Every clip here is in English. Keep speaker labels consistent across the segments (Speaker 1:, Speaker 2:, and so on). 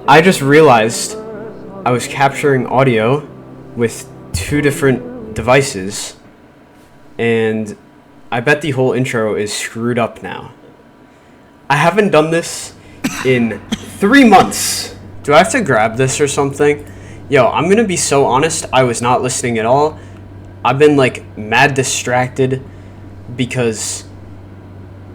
Speaker 1: I just realized I was capturing audio with two different devices, and I bet the whole intro is screwed up now. I haven't done this in 3 months. Do I have to grab this or something? Yo, I'm gonna be so honest, I was not listening at all. I've been like mad distracted because...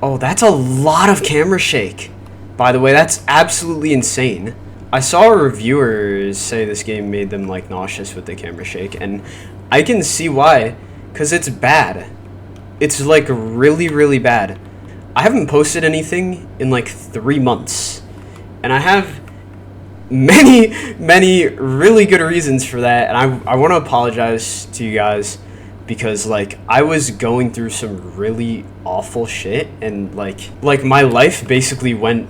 Speaker 1: Oh, that's a lot of camera shake. By the way, that's absolutely insane. I saw a reviewer say this game made them like nauseous with the camera shake, and I can see why, because it's bad. It's like really, really bad. I haven't posted anything in like 3 months, and I have many really good reasons for that, and I want to apologize to you guys because like I was going through some really awful shit, and like my life basically went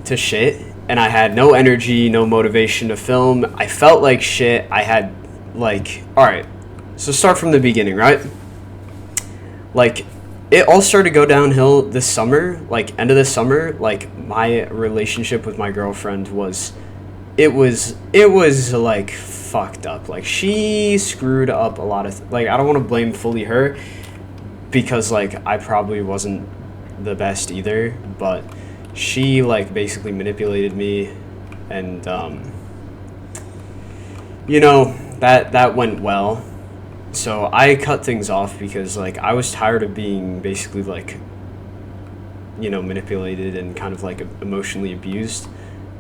Speaker 1: to shit, and I had no energy, no motivation to film. I felt like shit. I had like, all right, so start from the beginning, right? Like it all started to go downhill this summer, like end of the summer. Like my relationship with my girlfriend was like fucked up. Like she screwed up a lot of like I don't want to blame fully her because like I probably wasn't the best either, but she like basically manipulated me, and you know, that went well. So I cut things off because like I was tired of being basically like, you know, manipulated and kind of like emotionally abused.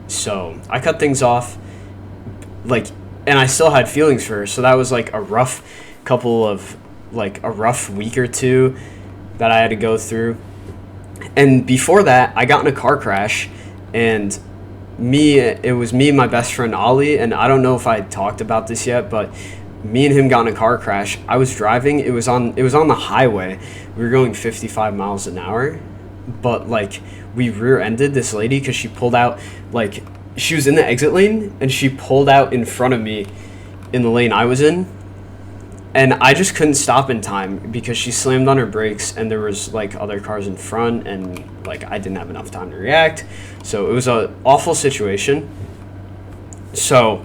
Speaker 1: So I cut things off, like, and I still had feelings for her. So that was like a rough week or two that I had to go through. And before that, I got in a car crash, and it was me and my best friend Ollie, and I don't know if I talked about this yet, but me and him got in a car crash. I was driving, it was on the highway. We were going 55 miles an hour, but like we rear-ended this lady because she pulled out, like she was in the exit lane and she pulled out in front of me in the lane I was in. And I just couldn't stop in time because she slammed on her brakes, and there was like other cars in front, and like I didn't have enough time to react. So it was an awful situation. So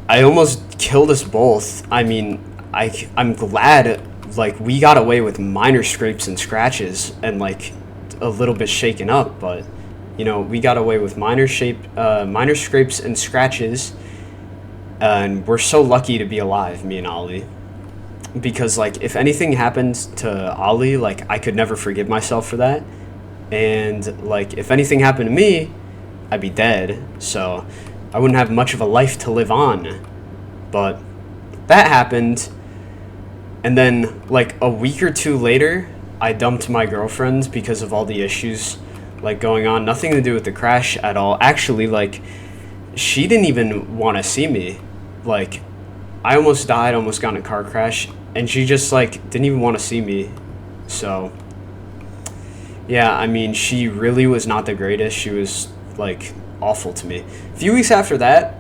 Speaker 1: I almost killed us both. I mean, I'm glad like we got away with minor scrapes and scratches and like a little bit shaken up, but you know, we got away with minor scrapes and scratches, and we're so lucky to be alive, me and Ollie. Because like if anything happened to Ollie, like I could never forgive myself for that, and like if anything happened to me, I'd be dead, so I wouldn't have much of a life to live on. But that happened, and then like a week or two later I dumped my girlfriend because of all the issues like going on. Nothing to do with the crash at all. Actually, like she didn't even want to see me. Like I almost died, almost got in a car crash, and she just like didn't even want to see me. So yeah, I mean, she really was not the greatest. She was like awful to me. A few weeks after that,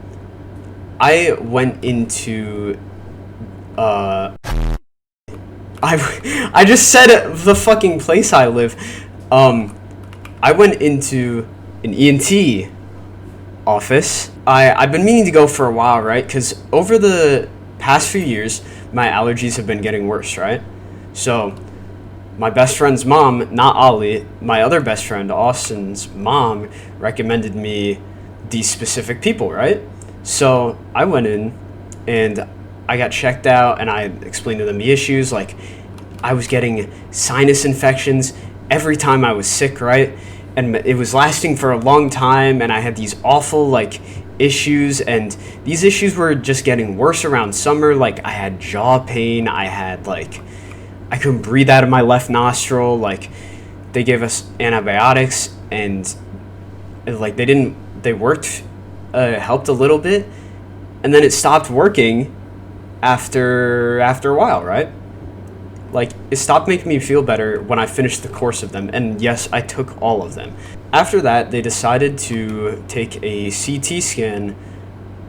Speaker 1: I went into I just said the fucking place I live. I went into an ENT office. I've been meaning to go for a while, right? Because over the past few years, my allergies have been getting worse, right? So my best friend's mom, not Ollie, my other best friend, Austin's mom, recommended me these specific people, right? So I went in and I got checked out, and I explained to them the issues. Like I was getting sinus infections every time I was sick, right? And it was lasting for a long time, and I had these awful like issues, and these issues were just getting worse around summer. Like I had jaw pain, I had like I couldn't breathe out of my left nostril. Like they gave us antibiotics, and like they worked, helped a little bit, and then it stopped working after a while, right? Like it stopped making me feel better when I finished the course of them, and yes, I took all of them. After that, they decided to take a CT scan.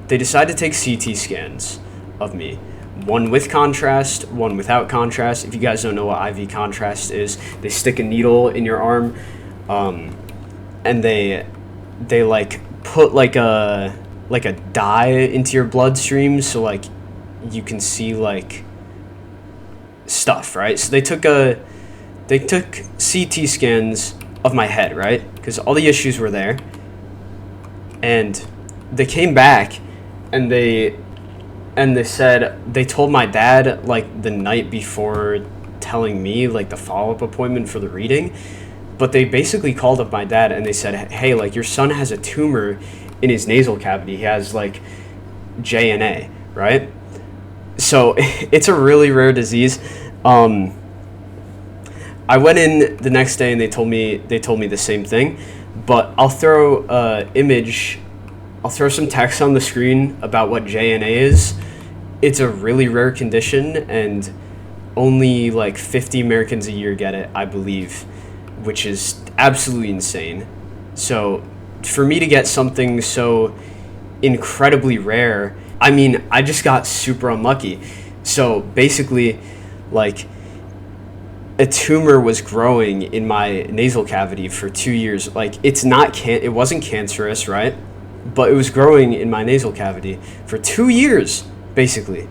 Speaker 1: They decided to take CT scans of me. One with contrast, one without contrast. If you guys don't know what IV contrast is, they stick a needle in your arm, and they like put like a dye into your bloodstream so like you can see like stuff, right? So they took CT scans of my head, right? Because all the issues were there. And they came back and they said, they told my dad like the night before telling me like the follow-up appointment for the reading, but they basically called up my dad and they said, hey, like your son has a tumor in his nasal cavity. He has like JNA, right? So it's a really rare disease. I went in the next day and they told me the same thing, but I'll throw some text on the screen about what JNA is. It's a really rare condition and only like 50 Americans a year get it, I believe, which is absolutely insane. So for me to get something so incredibly rare, I mean, I just got super unlucky. So basically, like, a tumor was growing in my nasal cavity for 2 years. Like, it wasn't cancerous, right? But it was growing in my nasal cavity for 2 years, basically.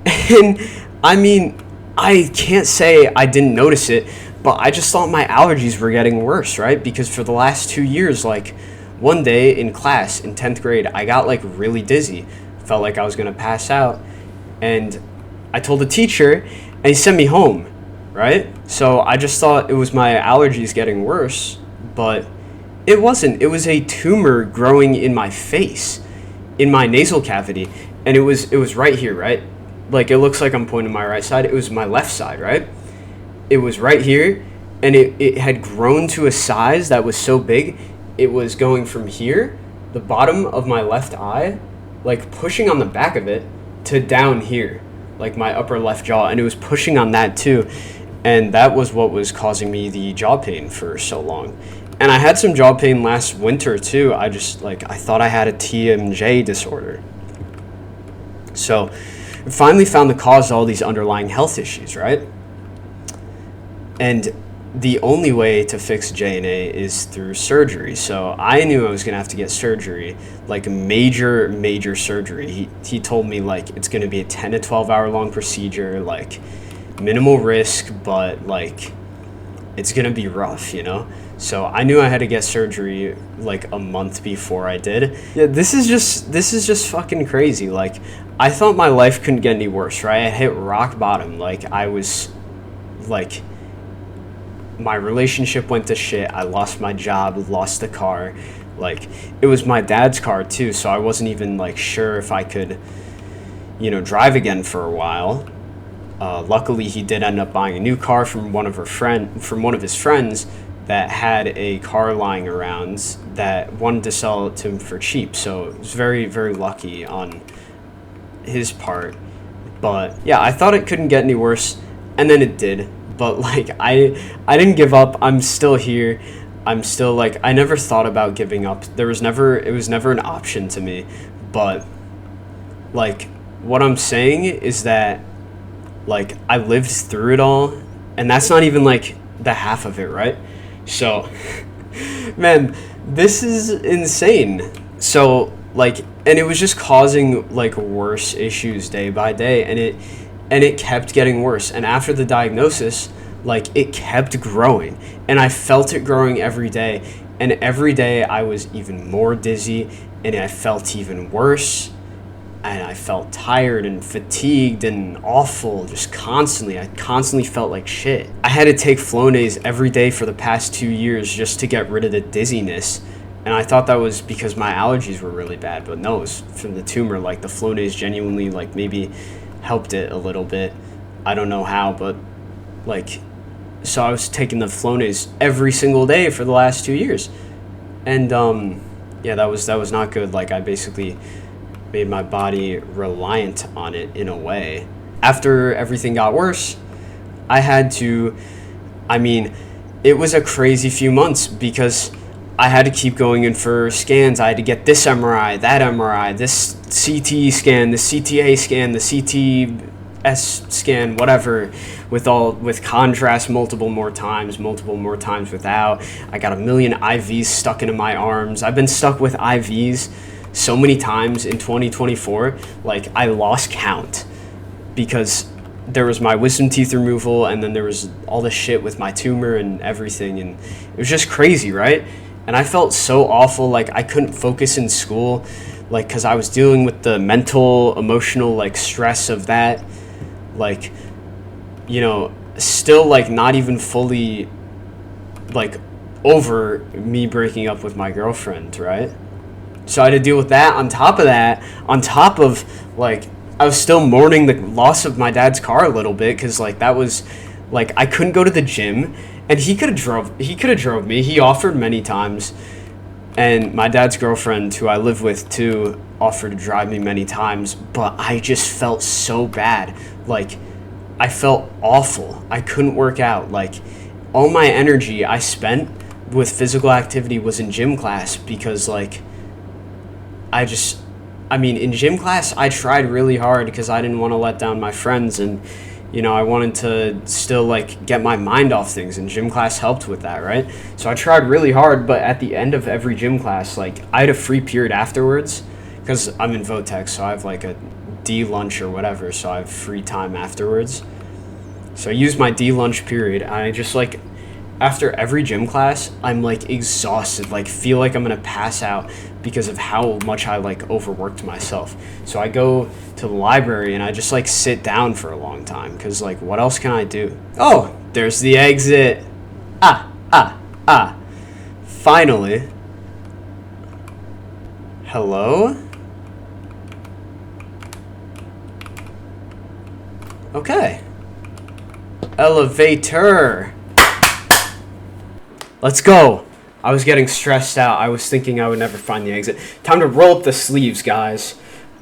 Speaker 1: And I mean, I can't say I didn't notice it, but I just thought my allergies were getting worse, right? Because for the last 2 years, like, one day in class in 10th grade, I got like really dizzy. Felt like I was going to pass out. And I told the teacher, and he sent me home, right? So I just thought it was my allergies getting worse, but it wasn't. It was a tumor growing in my face, in my nasal cavity. And it was right here, right? Like, it looks like I'm pointing my right side. It was my left side, right? It was right here, and it had grown to a size that was so big, it was going from here, the bottom of my left eye, like pushing on the back of it, to down here, like my upper left jaw, and it was pushing on that too. And that was what was causing me the jaw pain for so long. And I had some jaw pain last winter too. I thought I had a TMJ disorder. So I finally found the cause of all these underlying health issues, right? And the only way to fix JNA is through surgery. So I knew I was going to have to get surgery, like major surgery. He told me like it's going to be a 10 to 12 hour long procedure, like minimal risk, but like it's going to be rough, you know? So I knew I had to get surgery like a month before I did. Yeah, this is just fucking crazy. Like, I thought my life couldn't get any worse, right? I hit rock bottom. Like, I was like, my relationship went to shit. I lost my job, lost the car. Like, it was my dad's car too, so I wasn't even like sure if I could, you know, drive again for a while. Luckily, he did end up buying a new car from one of his friends that had a car lying around that wanted to sell it to him for cheap. So it was very, very lucky on his part. But yeah, I thought it couldn't get any worse, and then it did. But like, I didn't give up. I'm still here. I'm still like, I never thought about giving up. It was never an option to me. But like, what I'm saying is that like, I lived through it all, and that's not even like the half of it, right? So, man, this is insane. So like, and it was just causing like worse issues day by day, and it kept getting worse. And after the diagnosis, like, it kept growing, and I felt it growing every day, and every day I was even more dizzy, and I felt even worse, and I felt tired and fatigued and awful just constantly. I constantly felt like shit. I had to take Flonase every day for the past 2 years just to get rid of the dizziness, and I thought that was because my allergies were really bad, but no, it was from the tumor. Like, the Flonase genuinely like maybe helped it a little bit. I don't know how, but like, so I was taking the Flonase every single day for the last 2 years, and yeah, that was not good. Like, I basically made my body reliant on it in a way. After everything got worse, I had to, I mean, it was a crazy few months because I had to keep going in for scans. I had to get this MRI, that MRI, this CT scan, the CTA scan, the CT scan, whatever, with contrast multiple more times without. I got a million IVs stuck into my arms. I've been stuck with IVs so many times in 2024, like I lost count, because there was my wisdom teeth removal, and then there was all this shit with my tumor and everything, and it was just crazy, right? And I felt so awful, like I couldn't focus in school, like, because I was dealing with the mental, emotional, like, stress of that, like, you know, still, like, not even fully, like, over me breaking up with my girlfriend, right? So I had to deal with that. On top of that, on top of, like, I was still mourning the loss of my dad's car a little bit, because, like, that was, like, I couldn't go to the gym, and he could have drove me. He offered many times. And my dad's girlfriend, who I live with too, offered to drive me many times, but I just felt so bad. Like, I felt awful. I couldn't work out. Like, all my energy I spent with physical activity was in gym class, because, like, in gym class, I tried really hard because I didn't want to let down my friends, and, you know, I wanted to still, like, get my mind off things, and gym class helped with that, right? So I tried really hard, but at the end of every gym class, like, I had a free period afterwards, because I'm in Votech, so I have, like, a D lunch or whatever, so I have free time afterwards. So I used my D lunch period, and I just, like, after every gym class, I'm, like, exhausted, like, feel like I'm gonna pass out because of how much I, like, overworked myself. So I go to the library and I just, like, sit down for a long time, because, like, what else can I do? Oh, there's the exit. Finally. Hello? Okay. Elevator. Let's go. I was getting stressed out. I was thinking I would never find the exit. Time to roll up the sleeves, guys.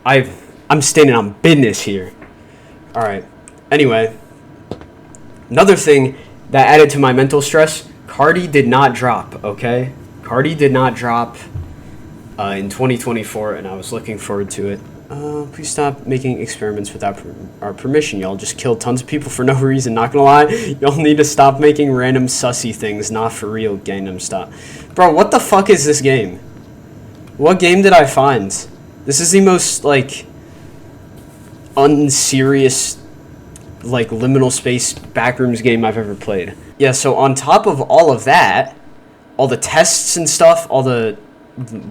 Speaker 1: I'm standing on business here. All right. Anyway, another thing that added to my mental stress, Cardi did not drop, okay? Cardi did not drop in 2024, and I was looking forward to it. Please stop making experiments without our permission. Y'all just killed tons of people for no reason. Not gonna lie, y'all need to stop making random sussy things. Not for real, Gangnam Stop. Bro, what the fuck is this game? What game did I find? This is the most, like, unserious, like, liminal space backrooms game I've ever played. Yeah, so on top of all of that, all the tests and stuff, all the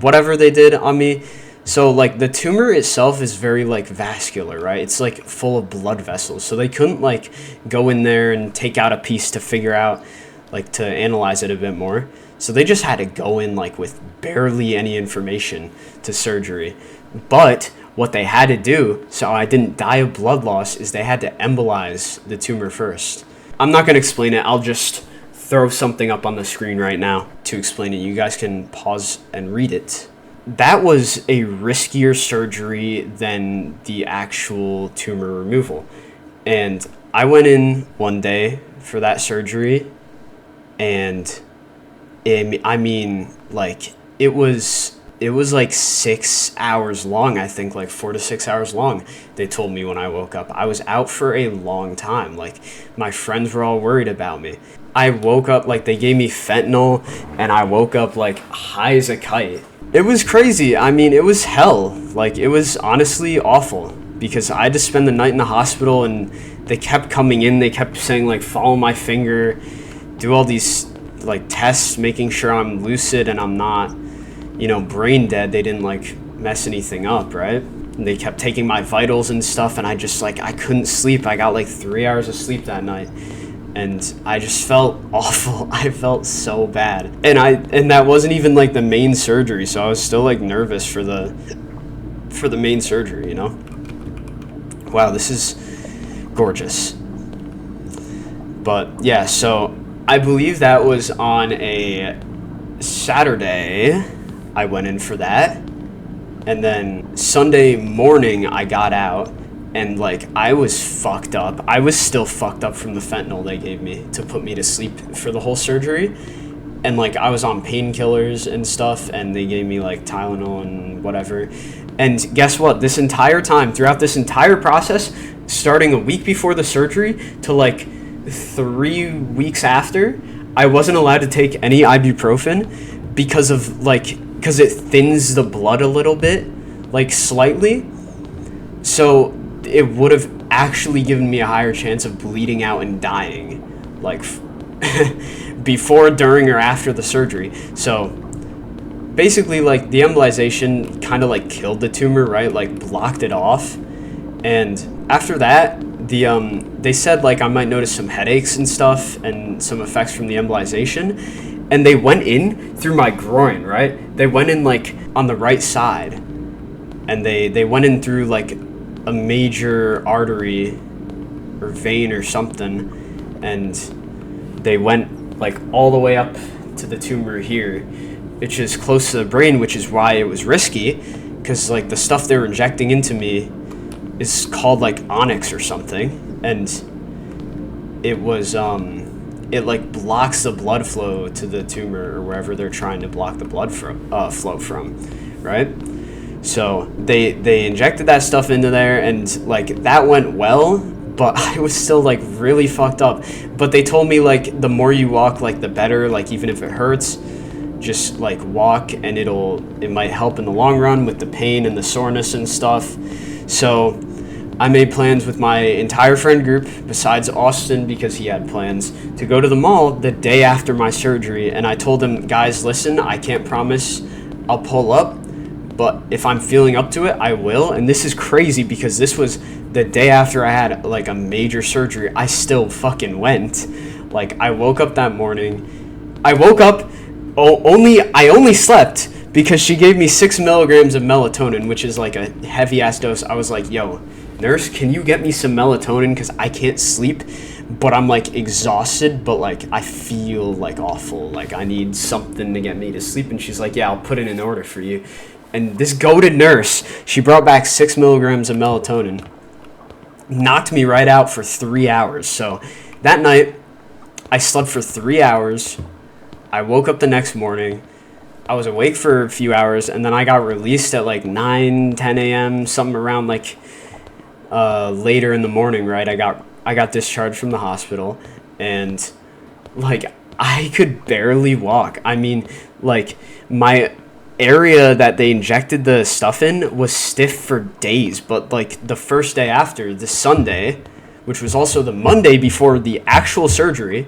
Speaker 1: whatever they did on me. So, like, the tumor itself is very, like, vascular, right? It's, like, full of blood vessels. So they couldn't, like, go in there and take out a piece to figure out, like, to analyze it a bit more. So they just had to go in, like, with barely any information to surgery. But what they had to do, so I didn't die of blood loss, is they had to embolize the tumor first. I'm not going to explain it. I'll just throw something up on the screen right now to explain it. You guys can pause and read it. That was a riskier surgery than the actual tumor removal. And I went in one day for that surgery, and I mean, like, it was like 6 hours long, I think, like 4 to 6 hours long, they told me when I woke up. I was out for a long time. Like, my friends were all worried about me. I woke up, like, they gave me fentanyl, and I woke up, like, high as a kite. It was crazy. I mean, it was hell. Like, it was honestly awful, because I had to spend the night in the hospital, and they kept coming in. They kept saying, like, follow my finger, do all these, like, tests, making sure I'm lucid and I'm not, you know, brain dead. They didn't, like, mess anything up, right? And they kept taking my vitals and stuff, and I just, like, I couldn't sleep. I got, like, 3 hours of sleep that night. And I just felt awful. I felt so bad. And that wasn't even, like, the main surgery, so I was still, like, nervous for the main surgery, you know? Wow, this is gorgeous. But yeah, so I believe that was on a Saturday. I went in for that. And then Sunday morning I got out. And, like, I was fucked up. I was still fucked up from the fentanyl they gave me to put me to sleep for the whole surgery. and like I was on painkillers and stuff, and they gave me like Tylenol and whatever. And guess what? This entire time, throughout this entire process, starting a week before the surgery to like 3 weeks after, I wasn't allowed to take any ibuprofen because it thins the blood a little bit, like slightly. So it would have actually given me a higher chance of bleeding out and dying, like before, during, or after the surgery. So basically, like, the embolization kind of like killed the tumor, right? Like blocked it off. And after that, they said like I might notice some headaches and stuff and some effects from the embolization. And they went in through my groin, right? They went in like on the right side, and they went in through like a major artery or vein or something, and they went like all the way up to the tumor here, which is close to the brain, which is why it was risky, because like the stuff they were injecting into me is called like onyx or something, and it was it like blocks the blood flow to the tumor or wherever they're trying to block the blood flow from, right? So they injected that stuff into there, and like that went well, but I was still like really fucked up. But they told me like the more you walk, like the better, like even if it hurts, just like walk, and it might help in the long run with the pain and the soreness and stuff. So I made plans with my entire friend group, besides Austin because he had plans, to go to the mall the day after my surgery. And I told them, guys, listen, I can't promise I'll pull up, but if I'm feeling up to it, I will. And this is crazy because this was the day after I had like a major surgery. I still fucking went. Like, I woke up that morning. I woke up, I only slept because she gave me 6 milligrams of melatonin, which is like a heavy ass dose. I was like, yo, nurse, can you get me some melatonin? Because I can't sleep, but I'm like exhausted, but like I feel like awful. Like I need something to get me to sleep. And she's like, yeah, I'll put it in order for you. And this goated nurse, she brought back 6 milligrams of melatonin, knocked me right out for 3 hours. So that night, I slept for 3 hours. I woke up the next morning. I was awake for a few hours, and then I got released at like 9, 10 a.m., something around like later in the morning, right? I got discharged from the hospital, and like I could barely walk. I mean, like my area that they injected the stuff in was stiff for days, but like the first day after, the Sunday, which was also the Monday before the actual surgery,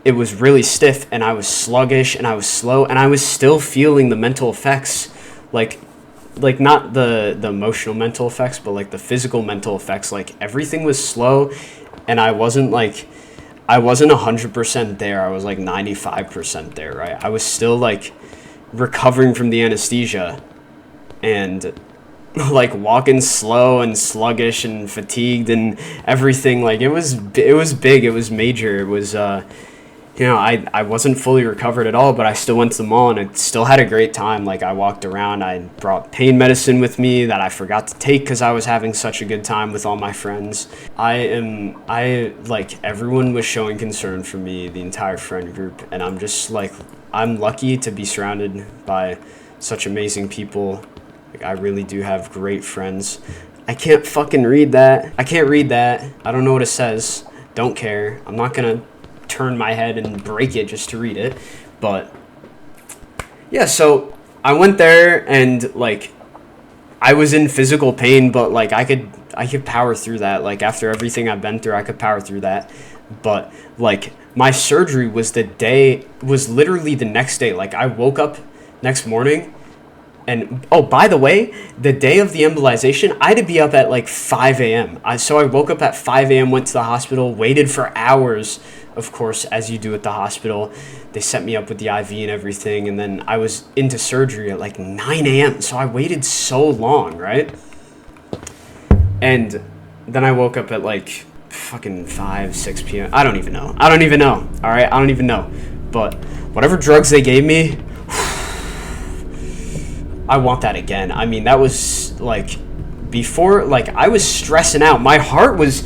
Speaker 1: it was really stiff, and I was sluggish, and I was slow, and I was still feeling the mental effects, like not the emotional mental effects, but like the physical mental effects. Like everything was slow, and I wasn't 100% there. I was like 95% there, right? I was still like recovering from the anesthesia, and like walking slow and sluggish and fatigued and everything. Like it was big, it was major, it was I wasn't fully recovered at all, but I still went to the mall, and I still had a great time. Like I walked around, I brought pain medicine with me that I forgot to take because I was having such a good time with all my friends. Everyone was showing concern for me, the entire friend group, and I'm just like, I'm lucky to be surrounded by such amazing people. Like I really do have great friends. I can't fucking read that. I can't read that. I don't know what it says. Don't care. I'm not gonna turn my head and break it just to read it. But yeah, so I went there, and like I was in physical pain, but like I could power through that. Like after everything I've been through, I could power through that. But like my surgery was literally the next day. Like I woke up next morning, and oh, by the way, the day of the embolization, I had to be up at like 5 a.m. So I woke up at 5 a.m., went to the hospital, waited for hours, of course, as you do at the hospital. They set me up with the IV and everything, and then I was into surgery at like 9 a.m. So I waited so long, right? And then I woke up at like fucking 5, 6 p.m. I don't even know. All right? I don't even know. But whatever drugs they gave me, I want that again. I mean, that was like before, like I was stressing out. My heart was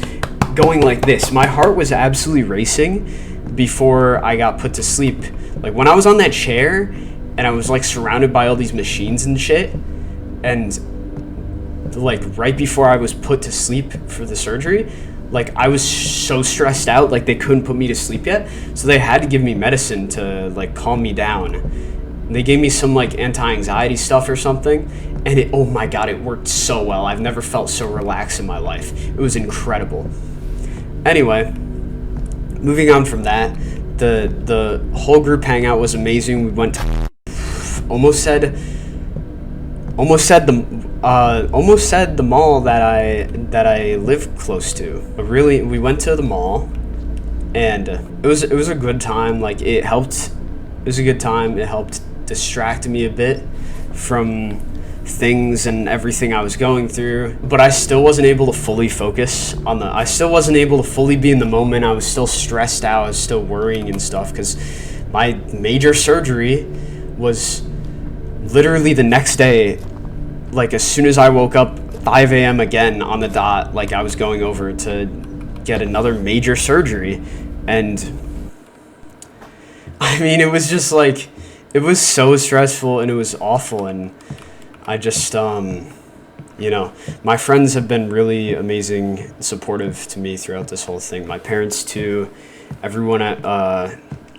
Speaker 1: going like this. My heart was absolutely racing before I got put to sleep Like, when I was on that chair and I was, like, surrounded by all these machines and shit, and, like, right before I was put to sleep for the surgery, like, I was so stressed out, like, they couldn't put me to sleep yet, so they had to give me medicine to, like, calm me down. And they gave me some, like, anti-anxiety stuff or something, and it, oh my god, it worked so well. I've never felt so relaxed in my life. It was incredible. Anyway, moving on from that, the whole group hangout was amazing. We went to almost said the mall that I live close to. But really, we went to the mall, and it was a good time. Like, it was a good time. It helped distract me a bit from things and everything I was going through, but I still wasn't able to fully focus on I still wasn't able to fully be in the moment. I was still stressed out. I was still worrying and stuff, because my major surgery was literally the next day. Like, as soon as I woke up, 5 a.m. again on the dot, like, I was going over to get another major surgery. And I mean, it was just like, it was so stressful and it was awful. And I just, you know, my friends have been really amazing, supportive to me throughout this whole thing. My parents too, everyone at,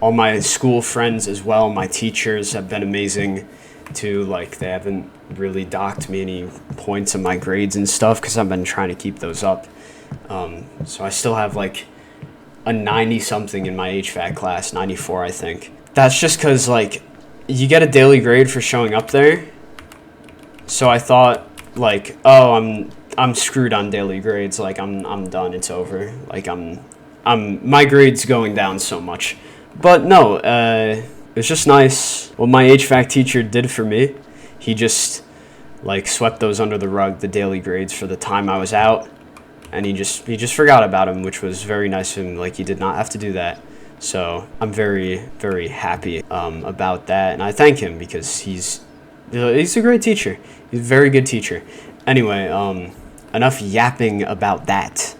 Speaker 1: all my school friends as well, my teachers have been amazing too. Like, they haven't really docked me any points in my grades and stuff, because I've been trying to keep those up. So I still have like a 90 something in my HVAC class, 94 I think. That's just because, like, you get a daily grade for showing up there. So I thought, like, oh, I'm screwed on daily grades. Like, I'm done. It's over. Like, my grade's going down so much. But no, it's just nice. What my HVAC teacher did for me, he just, like, swept those under the rug, the daily grades for the time I was out, and he just forgot about them, which was very nice of him. Like, he did not have to do that. So I'm very, very happy about that, and I thank him, because he's a great teacher. He's a very good teacher. Anyway, enough yapping about that.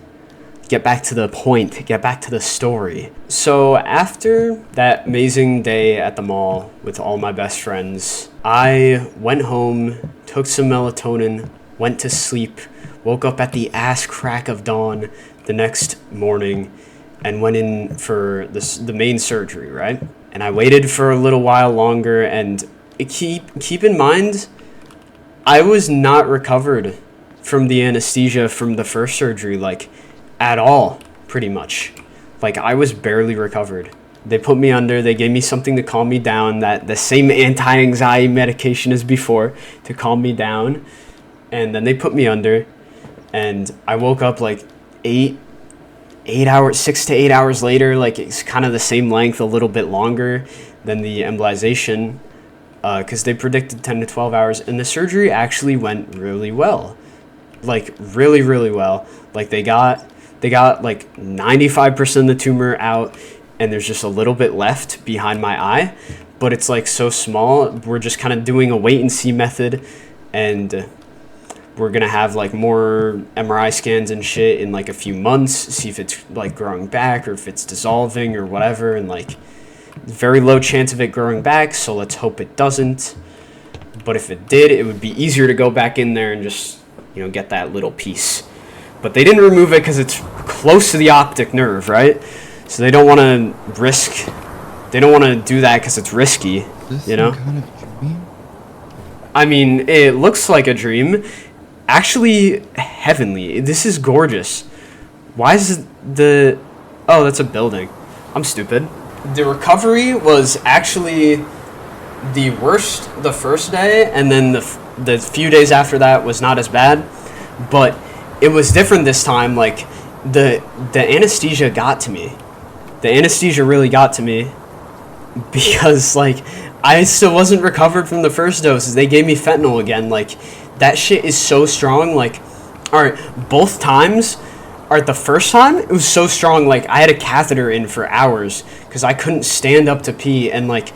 Speaker 1: Get back to the point. Get back to the story. So after that amazing day at the mall with all my best friends, I went home, took some melatonin, went to sleep, woke up at the ass crack of dawn the next morning, and went in for the main surgery, right? And I waited for a little while longer, and keep in mind, I was not recovered from the anesthesia from the first surgery, like, at all, pretty much. Like, I was barely recovered. They put me under, they gave me something to calm me down, that the same anti-anxiety medication as before to calm me down, and then they put me under, and I woke up like 6 to 8 hours later. Like, it's kind of the same length, a little bit longer than the embolization, because they predicted 10 to 12 hours, and the surgery actually went really well. Like, really, really well. Like, they got like 95% of the tumor out, and there's just a little bit left behind my eye, but it's like so small. We're just kind of doing a wait and see method, and we're gonna have like more MRI scans and shit in like a few months, see if it's like growing back or if it's dissolving or whatever, and like very low chance of it growing back, so let's hope it doesn't. But if it did, it would be easier to go back in there and just, you know, get that little piece. But they didn't remove it because it's close to the optic nerve, right? So they don't want to do that because it's risky, you know?
Speaker 2: Kind of dream?
Speaker 1: I mean, it looks like a dream. Actually, heavenly. This is gorgeous. Why is oh, that's a building. I'm stupid. The recovery was actually the worst the first day, and then the few days after that was not as bad. But it was different this time. Like, the anesthesia got to me. The anesthesia really got to me because, like, I still wasn't recovered from the first doses. They gave me fentanyl again. Like, that shit is so strong. Like, alright, both times, alright, the first time, it was so strong. Like, I had a catheter in for hours because I couldn't stand up to pee. And, like,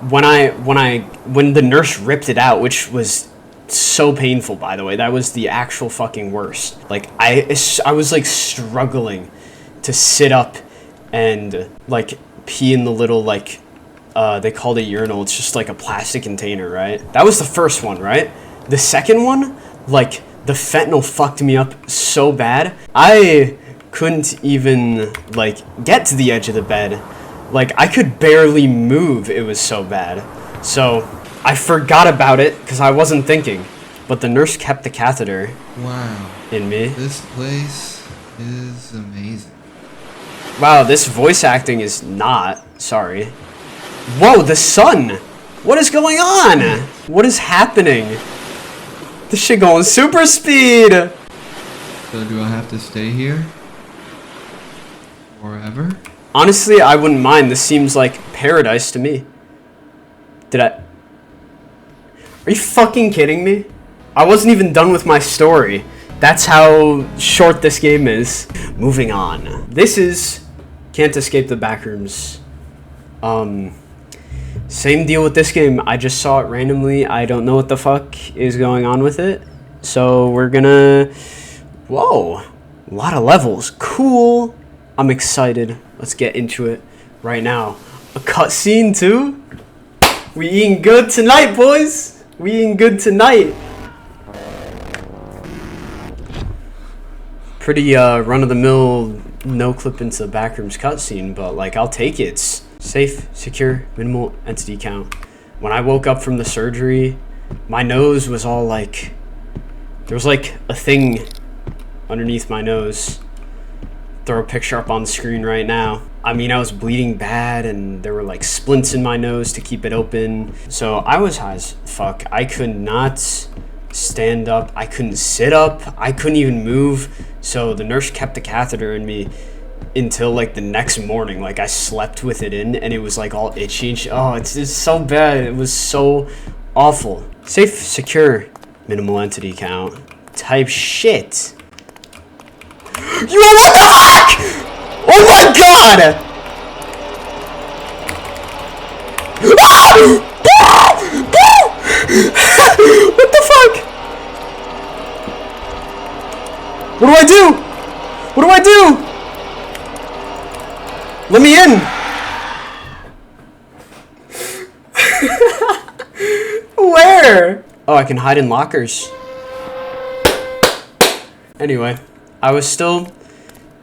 Speaker 1: when the nurse ripped it out, which was so painful, by the way, that was the actual fucking worst. Like, I was like struggling to sit up and like pee in the little like they called it urinal. It's just like a plastic container, right? That was the first one, right? The second one, like, the fentanyl fucked me up so bad. I couldn't even, like, get to the edge of the bed. Like, I could barely move. It was so bad. So I forgot about it because I wasn't thinking. But the nurse kept the catheter.
Speaker 2: Wow.
Speaker 1: In me.
Speaker 2: This place is amazing.
Speaker 1: Wow, this voice acting is not. Sorry. Whoa, the sun! What is going on? What is happening? This shit going super speed!
Speaker 2: So do I have to stay here? Forever?
Speaker 1: Honestly, I wouldn't mind. This seems like paradise to me. Are you fucking kidding me? I wasn't even done with my story. That's how short this game is. Moving on. This is Can't Escape the Backrooms. Same deal with this game. I just saw it randomly. I don't know what the fuck is going on with it. So we're gonna... Whoa. A lot of levels. Cool. I'm excited. Let's get into it right now. A cutscene too? We eating good tonight, boys. We eating good tonight. Pretty run-of-the-mill no clip into the Backrooms cutscene, but like I'll take it. It's safe, secure, minimal entity count. When I woke up from the surgery, my nose was all like, there was like a thing underneath my nose. Throw a picture up on the screen right now. I mean, I was bleeding bad and there were like splints in my nose to keep it open. So I was high as fuck. I could not stand up. I couldn't sit up. I couldn't even move. So the nurse kept the catheter in me until like the next morning. Like I slept with it in and it was like all itchy. Oh, it's so bad. It was so awful. Safe, secure, minimal entity count type shit. Yo, what the fuck? Oh my god! What the fuck? What do I do? What do I do? Let me in. Where? Oh, I can hide in lockers. Anyway, I was still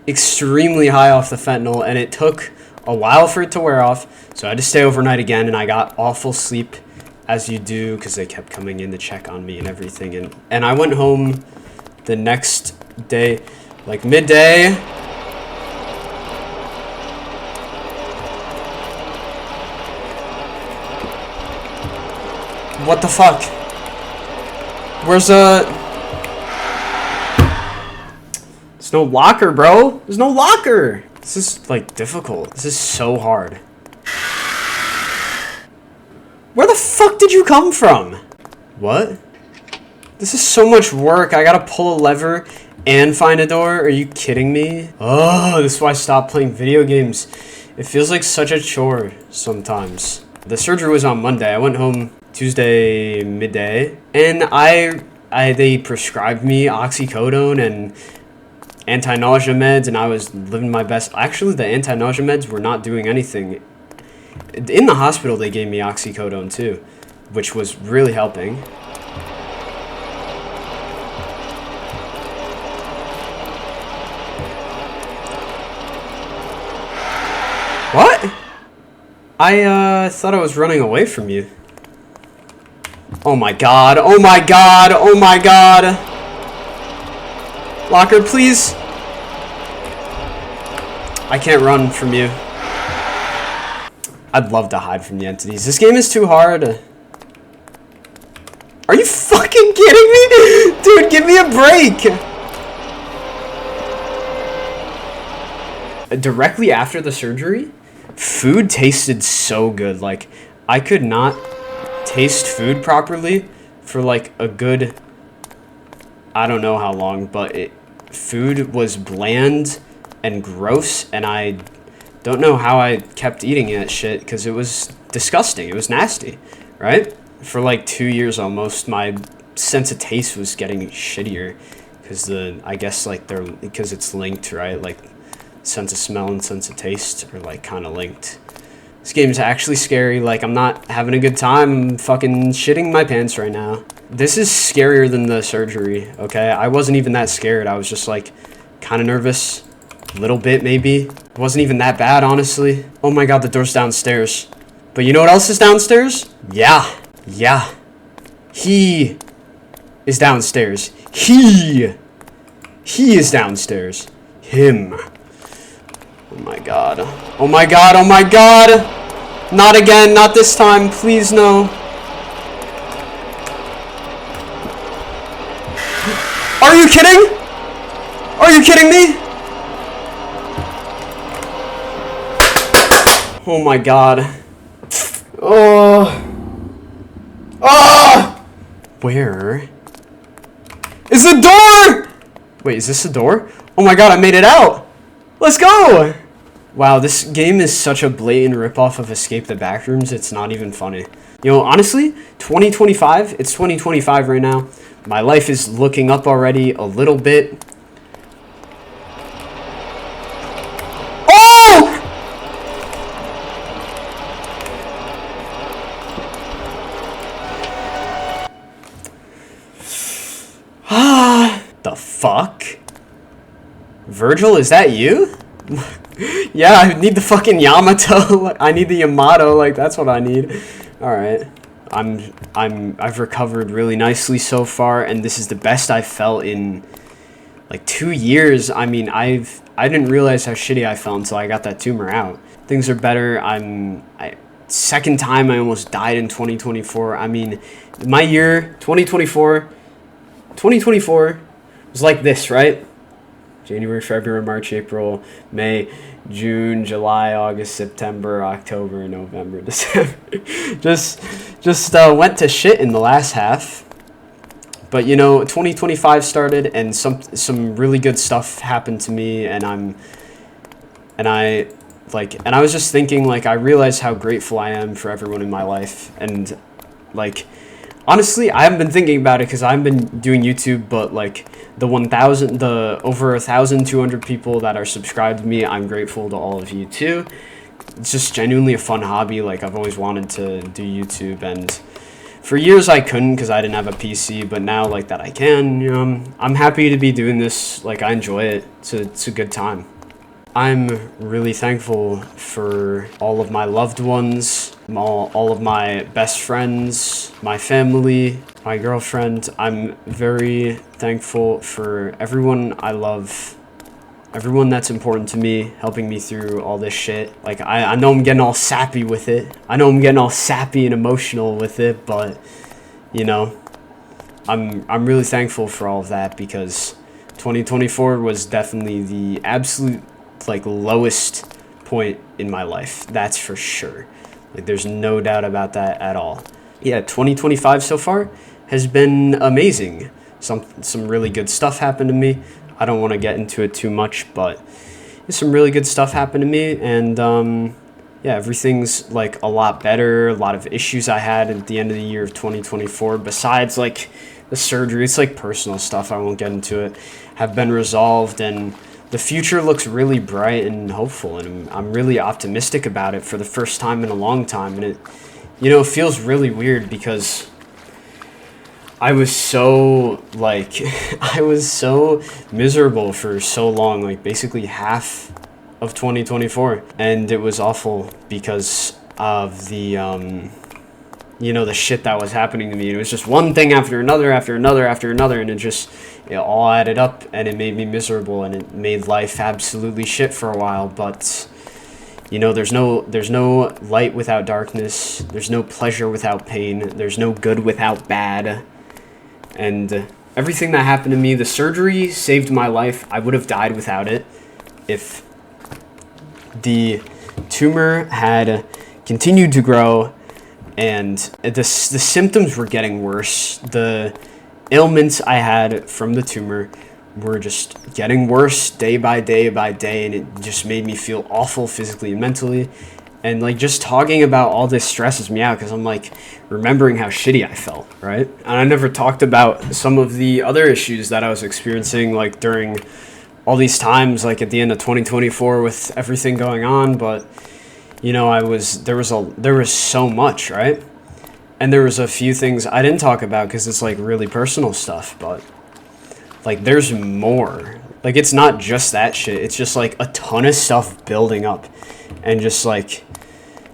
Speaker 1: extremely high off the fentanyl and it took a while for it to wear off, so I had to stay overnight again and I got awful sleep, as you do, because they kept coming in to check on me and everything, and I went home the next day, like midday. What the fuck? Where's There's no locker, bro. There's no locker. This is, like, difficult. This is so hard. Where the fuck did you come from? What? This is so much work. I gotta pull a lever and find a door. Are you kidding me? Oh, this is why I stopped playing video games. It feels like such a chore sometimes. The surgery was on Monday. I went home Tuesday midday. And they prescribed me oxycodone and anti-nausea meds, and I was living my best. Actually, the anti-nausea meds were not doing anything. In the hospital, they gave me oxycodone too, which was really helping. What? I thought I was running away from you. Oh my god, oh my god, oh my god. Locker, please. I can't run from you. I'd love to hide from the entities. This game is too hard. Are you fucking kidding me? Dude, give me a break. Directly after the surgery, food tasted so good. Like, I could not taste food properly for like a good, I don't know how long, but food was bland and gross, and I don't know how I kept eating that shit because it was disgusting. It was nasty, right? For like 2 years almost, my sense of taste was getting shittier because I guess like because it's linked, right? Like sense of smell and sense of taste are like kind of linked. This game's actually scary. Like, I'm not having a good time. I'm fucking shitting my pants right now. This is scarier than the surgery, okay? I wasn't even that scared. I was just, like, kind of nervous. A little bit, maybe. It wasn't even that bad, honestly. Oh my god, the door's downstairs. But you know what else is downstairs? Yeah. He is downstairs. He is downstairs. Him. Oh my god. Oh my god, oh my god! Not again, not this time, please no. Are you kidding? Are you kidding me? Oh my god. Oh. Where is the door? Wait, is this the door? Oh my god, I made it out. Let's go. Wow, this game is such a blatant ripoff of Escape the Backrooms, it's not even funny. You know, honestly, 2025, it's 2025 right now. My life is looking up already a little bit. Oh! The fuck? Virgil, is that you? Yeah, I need the fucking Yamato. I need the Yamato, like that's what I need. Alright. I've recovered really nicely so far, and this is the best I've felt in like 2 years. I mean, I didn't realize how shitty I felt until I got that tumor out. Things are better. Second time I almost died in 2024. I mean, my year 2024 was like this, right? January, February, March, April, May, June, July, August, September, October, November, December. just went to shit in the last half. But you know, 2025 started and some really good stuff happened to me, and I was just thinking, like, I realized how grateful I am for everyone in my life. And like, honestly, I haven't been thinking about it because I haven't been doing YouTube, but like the over 1,200 people that are subscribed to me, I'm grateful to all of you too. It's just genuinely a fun hobby. Like, I've always wanted to do YouTube, and for years I couldn't because I didn't have a PC, but now like that I can, you know, I'm happy to be doing this. Like, I enjoy it. It's a good time. I'm really thankful for all of my loved ones, all of my best friends, my family, my girlfriend. I'm very thankful for everyone I love, everyone that's important to me, helping me through all this shit. Like, I know I'm getting all sappy with it. I know I'm getting all sappy and emotional with it, but, you know, I'm really thankful for all of that, because 2024 was definitely the absolute like lowest point in my life, that's for sure. Like, there's no doubt about that at all. Yeah, 2025 so far has been amazing. Some really good stuff happened to me. I don't want to get into it too much, but some really good stuff happened to me, and yeah, everything's like a lot better. A lot of issues I had at the end of the year of 2024, besides like the surgery, it's like personal stuff, I won't get into it, have been resolved, and the future looks really bright and hopeful, and I'm really optimistic about it for the first time in a long time. And it, you know, it feels really weird because I was so like I was so miserable for so long, like basically half of 2024, and it was awful because of the you know, the shit that was happening to me. It was just one thing after another, and it all added up, and it made me miserable, and it made life absolutely shit for a while. But, you know, there's no light without darkness. There's no pleasure without pain. There's no good without bad. And everything that happened to me, the surgery saved my life. I would have died without it if the tumor had continued to grow, and the symptoms were getting worse. The ailments I had from the tumor were just getting worse day by day by day, and it just made me feel awful physically and mentally. And like, just talking about all this stresses me out because I'm like remembering how shitty I felt, right? And I never talked about some of the other issues that I was experiencing like during all these times, like at the end of 2024 with everything going on. But, you know, there was so much, right? And there was a few things I didn't talk about because it's like really personal stuff, but like there's more. Like it's not just that shit. It's just like a ton of stuff building up and just like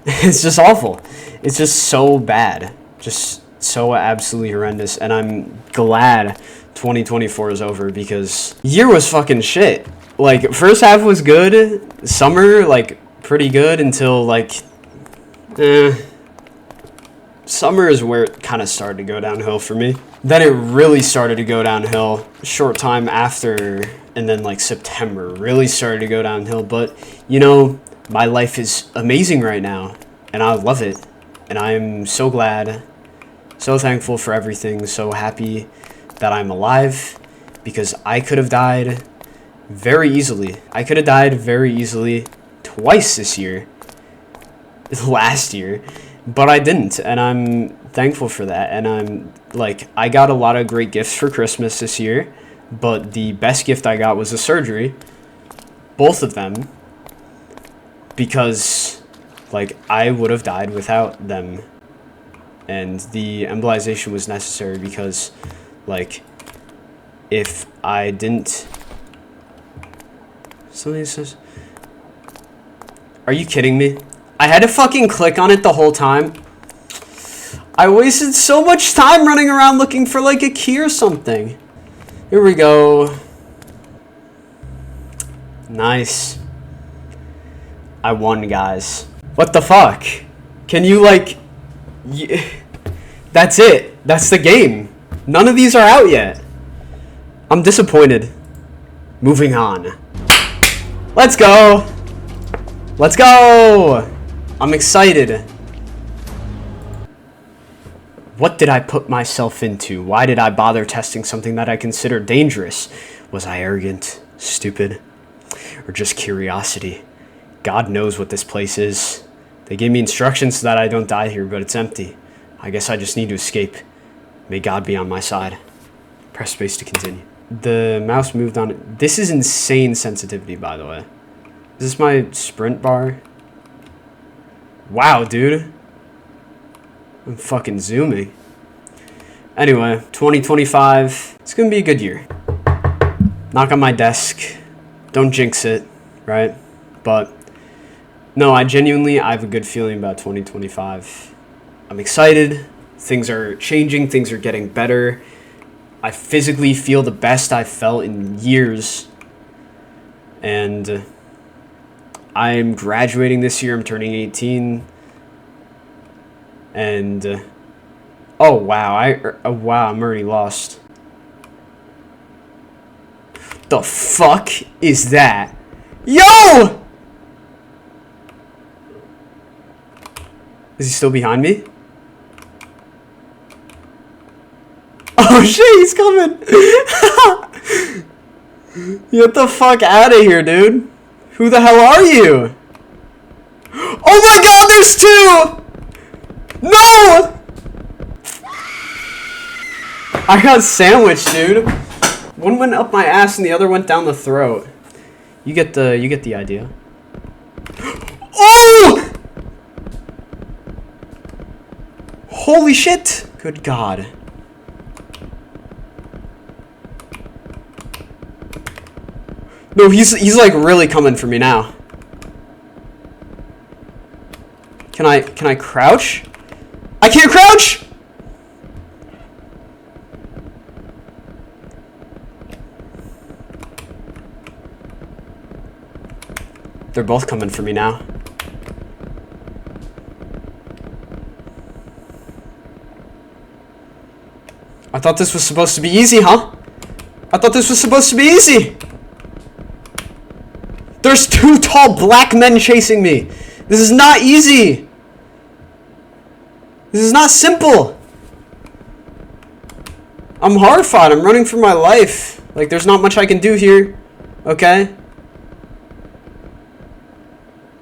Speaker 1: it's just awful. It's just so bad. Just so absolutely horrendous. And I'm glad 2024 is over because year was fucking shit. Like first half was good. Summer like pretty good until like summer is where it kind of started to go downhill for me. Then it really started to go downhill short time after, and then like September really started to go downhill. But you know, my life is amazing right now and I love it. And I'm so glad, so thankful for everything, so happy that I'm alive because I could have died very easily. I could have died very easily twice this year, last year, but I didn't, and I'm thankful for that. And I'm like, I got a lot of great gifts for Christmas this year, but the best gift I got was a surgery, both of them, because like I would have died without them, and the embolization was necessary because like if I didn't, something says, are you kidding me? I had to fucking click on it the whole time. I wasted so much time running around looking for like a key or something. Here we go. Nice. I won, guys. What the fuck? Can you like... That's it. That's the game. None of these are out yet. I'm disappointed. Moving on. Let's go. Let's go. I'm excited. What did I put myself into? Why did I bother testing something that I consider dangerous? Was I arrogant, stupid, or just curiosity? God knows what this place is. They gave me instructions so that I don't die here, but it's empty. I guess I just need to escape. May God be on my side. Press space to continue. The mouse moved on. This is insane sensitivity, by the way. Is this my sprint bar? Wow, dude. I'm fucking zooming. Anyway, 2025. It's gonna be a good year. Knock on my desk. Don't jinx it, right? But no, I have a good feeling about 2025. I'm excited. Things are changing. Things are getting better. I physically feel the best I've felt in years. And I'm graduating this year. I'm turning 18. And oh wow, I'm already lost. The fuck is that? Yo! Is he still behind me? Oh shit, he's coming! Get the fuck out of here, dude. Who the hell are you? Oh my god, there's two! No! I got sandwiched, dude. One went up my ass and the other went down the throat. You get the idea. Oh! Holy shit! Good God. No, he's like really coming for me now. Can I crouch? I can't crouch! They're both coming for me now. I thought this was supposed to be easy, huh? I thought this was supposed to be easy. There's two tall black men chasing me. This is not easy. This is not simple. I'm horrified. I'm running for my life. Like, there's not much I can do here. Okay?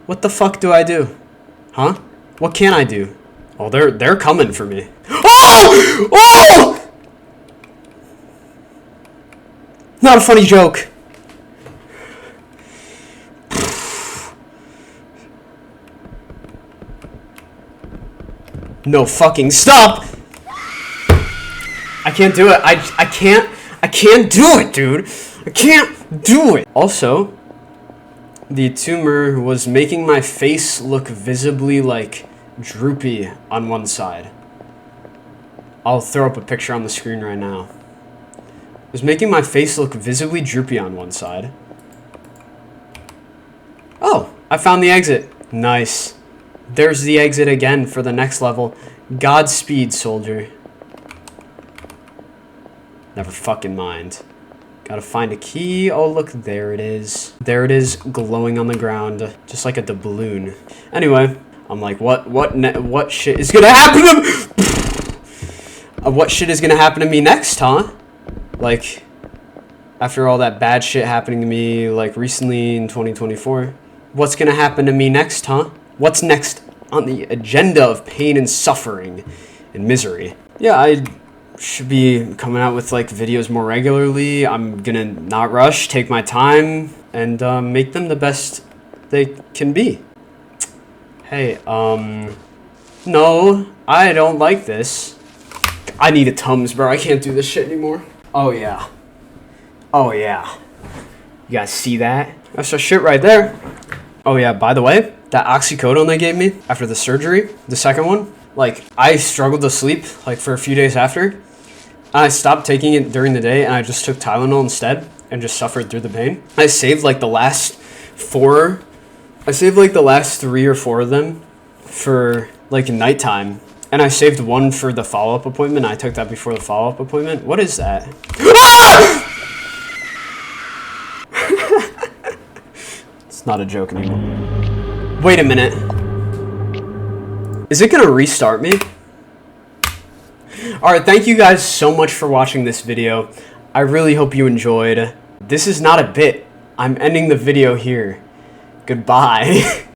Speaker 1: What the fuck do I do? Huh? What can I do? Oh, they're coming for me. Oh! Oh! Not a funny joke. No fucking stop! I can't do it. I can't do it, dude. I can't do it. Also, the tumor was making my face look visibly, like, droopy on one side. I'll throw up a picture on the screen right now. It was making my face look visibly droopy on one side. Oh, I found the exit. Nice. There's the exit again for the next level. Godspeed, soldier. Never fucking mind. Gotta find a key. Oh, look, there it is. There it is, glowing on the ground, just like a doubloon. Anyway, I'm like, what shit is gonna happen to me? What shit is gonna happen to me next, huh? Like, after all that bad shit happening to me, like, recently in 2024, what's gonna happen to me next, huh? What's next on the agenda of pain and suffering and misery? Yeah, I should be coming out with, like, videos more regularly. I'm gonna not rush, take my time, and make them the best they can be. Hey, no, I don't like this. I need a Tums, bro. I can't do this shit anymore. Oh, yeah. Oh, yeah. You guys see that? That's our shit right there. Oh, yeah, by the way, that oxycodone they gave me after the surgery, the second one, like, I struggled to sleep, like, for a few days after. I stopped taking it during the day, and I just took Tylenol instead and just suffered through the pain. I saved, like, the last 3 or 4 of them for, like, nighttime. And I saved one for the follow-up appointment. I took that before the follow-up appointment. What is that? It's not a joke anymore. Wait a minute. Is it gonna restart me? Alright, thank you guys so much for watching this video. I really hope you enjoyed. This is not a bit. I'm ending the video here. Goodbye.